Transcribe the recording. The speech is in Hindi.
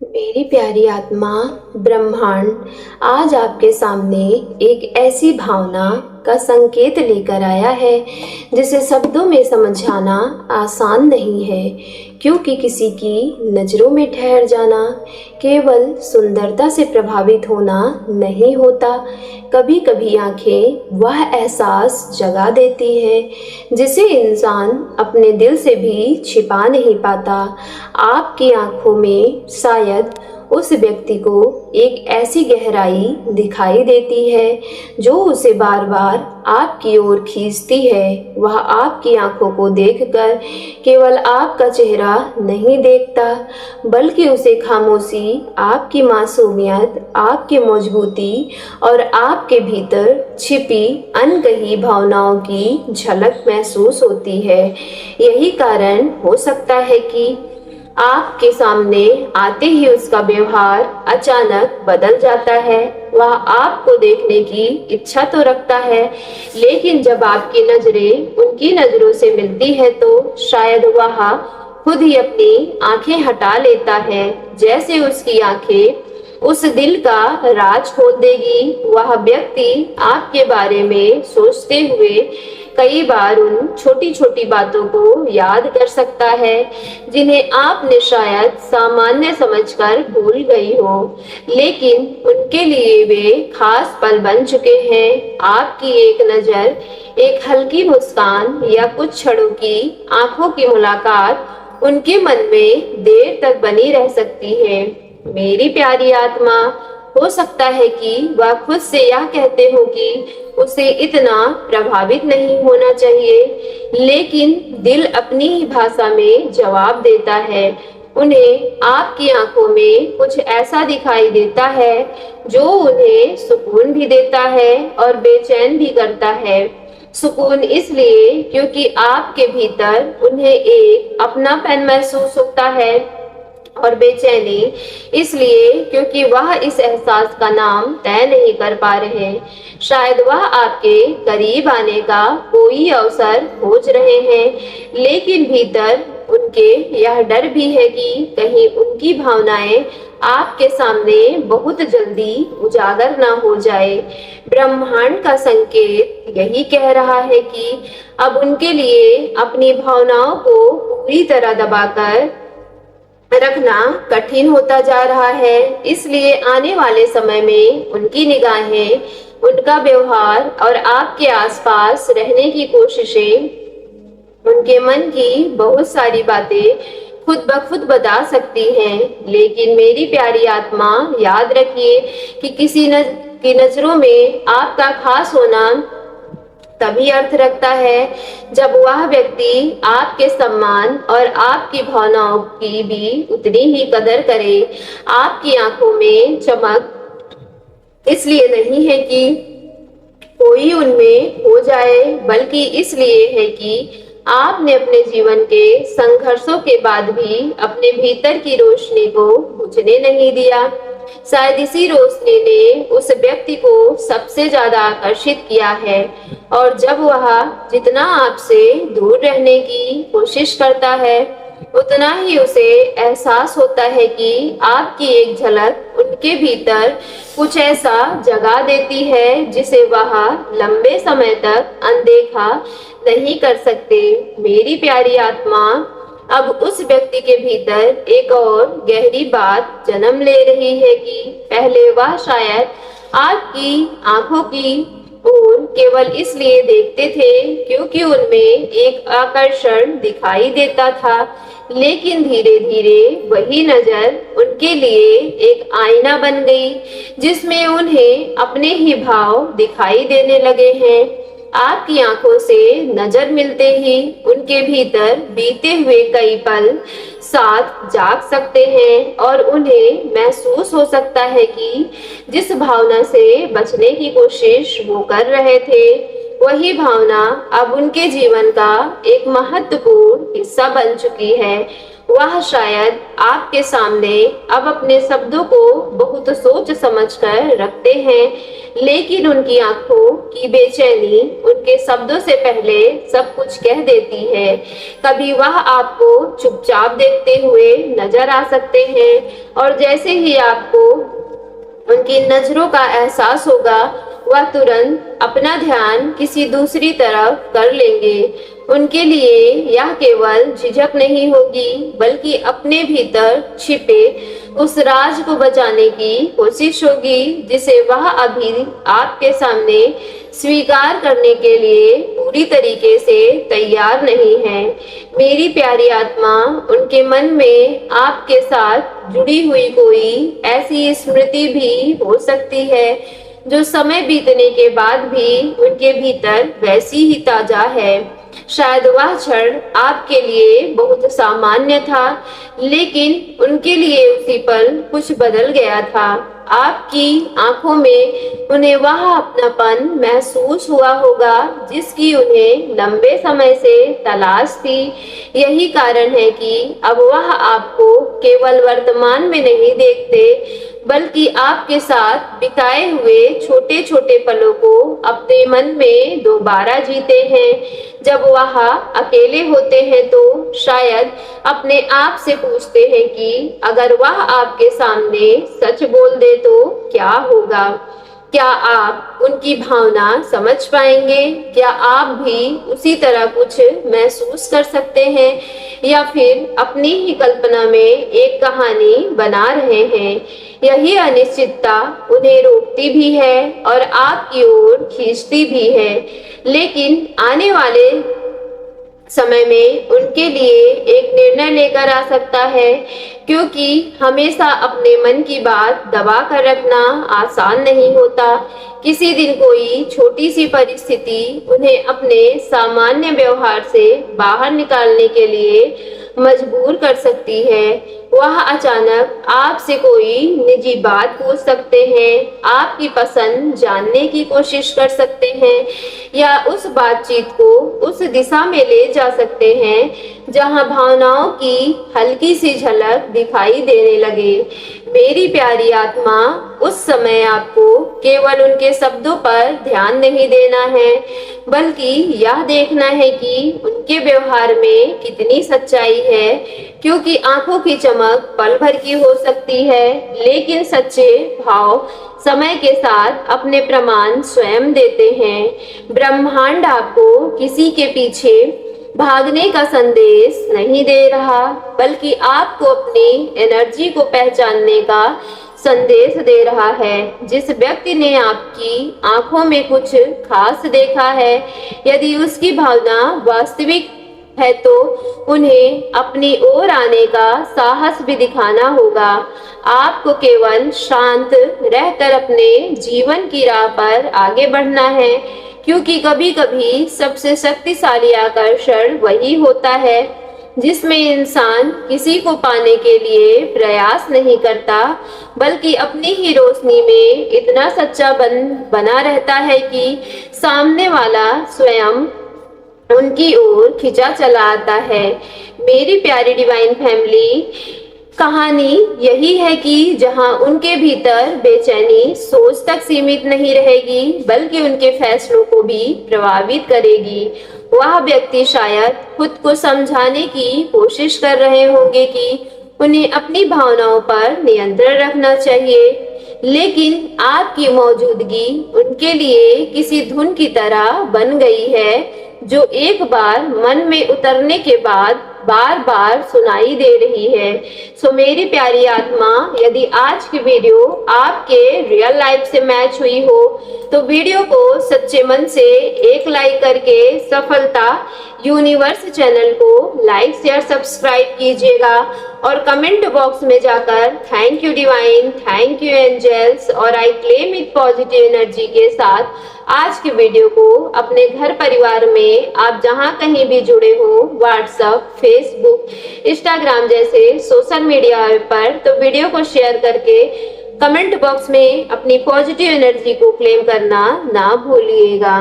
मेरी प्यारी आत्मा, ब्रह्मांड आज आपके सामने एक ऐसी भावना का संकेत लेकर आया है जिसे शब्दों में समझाना आसान नहीं है, क्योंकि किसी की नज़रों में ठहर जाना केवल सुंदरता से प्रभावित होना नहीं होता। कभी कभी आंखें वह एहसास जगा देती हैं जिसे इंसान अपने दिल से भी छिपा नहीं पाता। आपकी आंखों में शायद उस व्यक्ति को एक ऐसी गहराई दिखाई देती है जो उसे बार बार आपकी ओर खींचती है। वह आपकी आंखों को देखकर केवल आपका चेहरा नहीं देखता, बल्कि उसे खामोशी, आपकी मासूमियत, आपकी मजबूती और आपके भीतर छिपी अनकही भावनाओं की झलक महसूस होती है। यही कारण हो सकता है कि आपके सामने आते ही उसका व्यवहार अचानक बदल जाता है। वह आपको देखने की इच्छा तो रखता है, लेकिन जब आपकी नजरें उनकी नजरों से मिलती है तो शायद वह खुद ही अपनी आंखें हटा लेता है, जैसे उसकी आंखें उस दिल का राज खोल देगी। वह व्यक्ति आपके बारे में सोचते हुए कई बार उन छोटी छोटी बातों को याद कर सकता है जिन्हें आपने शायद सामान्य समझकर भूल गई हो, लेकिन उनके लिए वे खास पल बन चुके हैं। आपकी एक नजर, एक हल्की मुस्कान या कुछ क्षणों की आंखों की मुलाकात उनके मन में देर तक बनी रह सकती है। मेरी प्यारी आत्मा, हो सकता है कि वह खुद से यह कहते हो कि उसे इतना प्रभावित नहीं होना चाहिए, लेकिन दिल अपनी ही भाषा में जवाब देता है। उन्हें आपकी आंखों में कुछ ऐसा दिखाई देता है जो उन्हें सुकून भी देता है और बेचैन भी करता है। सुकून इसलिए क्योंकि आपके भीतर उन्हें एक अपनापन महसूस होता है, और बेचैनी इसलिए क्योंकि वह इस एहसास का नाम तय नहीं कर पा रहे। शायद वह आपके करीब आने का कोई अवसर खोज रहे हैं, लेकिन भीतर उनके यह डर भी है कि कहीं उनकी भावनाएं आपके सामने बहुत जल्दी उजागर ना हो जाए। ब्रह्मांड का संकेत यही कह रहा है कि अब उनके लिए अपनी भावनाओं को पूरी तरह दबाकर रखना कठिन होता जा रहा है। इसलिए आने वाले समय में उनकी निगाहें, उनका व्यवहार और आपके आसपास रहने की कोशिशें उनके मन की बहुत सारी बातें खुद ब खुद बता सकती हैं। लेकिन मेरी प्यारी आत्मा, याद रखिए कि किसी की नजरों में आपका खास होना तभी अर्थ रखता है जब वह व्यक्ति आपके सम्मान और आपकी भावनाओं की भी उतनी ही कदर करे। आपकी आंखों में चमक इसलिए नहीं है कि कोई उनमें हो जाए, बल्कि इसलिए है कि आपने अपने जीवन के संघर्षों के बाद भी अपने भीतर की रोशनी को बुझने नहीं दिया। शायद इसी रोशनी ने उस व्यक्ति को सबसे ज्यादा आकर्षित किया है, और जब वह जितना आपसे दूर रहने की कोशिश करता है, उतना ही उसे एहसास होता है कि आपकी एक झलक उनके भीतर कुछ ऐसा जगा देती है जिसे वह लंबे समय तक अनदेखा नहीं कर सकते। मेरी प्यारी आत्मा, अब उस व्यक्ति के भीतर एक और गहरी बात जन्म ले रही है कि पहले वह शायद आपकी आंखों की ओर केवल इसलिए देखते थे क्योंकि उनमें एक आकर्षण दिखाई देता था, लेकिन धीरे धीरे वही नजर उनके लिए एक आईना बन गई जिसमें उन्हें अपने ही भाव दिखाई देने लगे हैं। आपकी आंखों से नजर मिलते ही उनके भीतर बीते हुए कई पल साथ जाग सकते हैं, और उन्हें महसूस हो सकता है कि जिस भावना से बचने की कोशिश वो कर रहे थे, वही भावना अब उनके जीवन का एक महत्वपूर्ण हिस्सा बन चुकी है। वह शायद आपके सामने अब अपने शब्दों को बहुत सोच समझकर रखते हैं, लेकिन उनकी आंखों की बेचैनी उनके शब्दों से पहले सब कुछ कह देती है। कभी वह आपको चुपचाप देखते हुए नजर आ सकते हैं और जैसे ही आपको उनकी नजरों का एहसास होगा, वह तुरंत अपना ध्यान किसी दूसरी तरफ कर लेंगे। उनके लिए यह केवल झिझक नहीं होगी, बल्कि अपने भीतर छिपे उस राज को बचाने की कोशिश होगी जिसे वह अभी आपके सामने स्वीकार करने के लिए पूरी तरीके से तैयार नहीं है। मेरी प्यारी आत्मा, उनके मन में आपके साथ जुड़ी हुई कोई ऐसी स्मृति भी हो सकती है जो समय बीतने के बाद भी उनके भीतर वैसी ही ताजा है। शायद वह क्षण आपके लिए बहुत सामान्य था, लेकिन उनके लिए उसी पल कुछ बदल गया था। आपकी आंखों में उन्हें वह अपनापन महसूस हुआ होगा जिसकी उन्हें लंबे समय से तलाश थी। यही कारण है कि अब वह आपको केवल वर्तमान में नहीं देखते, बल्कि आपके साथ बिताए हुए छोटे छोटे पलों को अपने मन में दोबारा जीते हैं। जब वह अकेले होते हैं तो शायद अपने आप से पूछते हैं कि अगर वह आपके सामने सच बोल दे तो क्या होगा। क्या आप उनकी भावना समझ पाएंगे? क्या आप भी उसी तरह कुछ महसूस कर सकते हैं, या फिर अपनी ही कल्पना में एक कहानी बना रहे हैं? यही अनिश्चितता उन्हें रोकती भी है और आपकी ओर खींचती भी है, लेकिन आने वाले समय में उनके लिए एक निर्णय लेकर आ सकता है, क्योंकि हमेशा अपने मन की बात दबा कर रखना आसान नहीं होता। किसी दिन कोई छोटी सी परिस्थिति उन्हें अपने सामान्य व्यवहार से बाहर निकालने के लिए मजबूर कर सकती है। वह अचानक आपसे कोई निजी बात पूछ सकते हैं, आपकी पसंद जानने की कोशिश कर सकते हैं, या उस बातचीत को उस दिशा में ले जा सकते हैं जहां भावनाओं की हल्की सी झलक दिखाई देने लगे। मेरी प्यारी आत्मा, उस समय आपको केवल उनके शब्दों पर ध्यान नहीं देना है, बल्कि यह देखना है कि उनके व्यवहार में कितनी सच्चाई है, क्योंकि आंखों की चमक पल भर की हो सकती है, लेकिन सच्चे भाव समय के साथ अपने प्रमाण स्वयं देते हैं। ब्रह्मांड आपको किसी के पीछे भागने का संदेश नहीं दे रहा, बल्कि आपको अपनी एनर्जी को पहचानने का संदेश दे रहा है। जिस व्यक्ति ने आपकी आंखों में कुछ खास देखा है, यदि उसकी भावना वास्तविक है तो उन्हें अपनी ओर आने का साहस भी दिखाना होगा। आपको केवल शांत रहकर अपने जीवन की राह पर आगे बढ़ना है, क्योंकि कभी कभी सबसे शक्तिशाली आकर्षण वही होता है जिसमें इंसान किसी को पाने के लिए प्रयास नहीं करता, बल्कि अपनी ही रोशनी में इतना सच्चा बना रहता है कि सामने वाला स्वयं उनकी ओर खिंचा चला आता है। मेरी प्यारी डिवाइन फैमिली, कहानी यही है कि जहां उनके भीतर बेचैनी सोच तक सीमित नहीं रहेगी, बल्कि उनके फैसलों को भी प्रभावित करेगी। वह व्यक्ति शायद खुद को समझाने की कोशिश कर रहे होंगे कि उन्हें अपनी भावनाओं पर नियंत्रण रखना चाहिए, लेकिन आपकी मौजूदगी उनके लिए किसी धुन की तरह बन गई है जो एक बार मन में उतरने के बाद बार बार सुनाई दे रही है। सो मेरी प्यारी आत्मा, यदि आज की वीडियो आपके रियल लाइफ से मैच हुई हो तो वीडियो को सच्चे मन से एक लाइक करके सफलता यूनिवर्स चैनल को लाइक शेयर सब्सक्राइब कीजिएगा, और कमेंट बॉक्स में जाकर thank you divine, thank you angels और I claim it positive energy के साथ आज की वीडियो को अपने घर परिवार में आप जहां कहीं भी जुड़े हो, व्हाट्सएप, फेसबुक, इंस्टाग्राम जैसे सोशल मीडिया पर, तो वीडियो को शेयर करके कमेंट बॉक्स में अपनी पॉजिटिव एनर्जी को क्लेम करना ना भूलिएगा।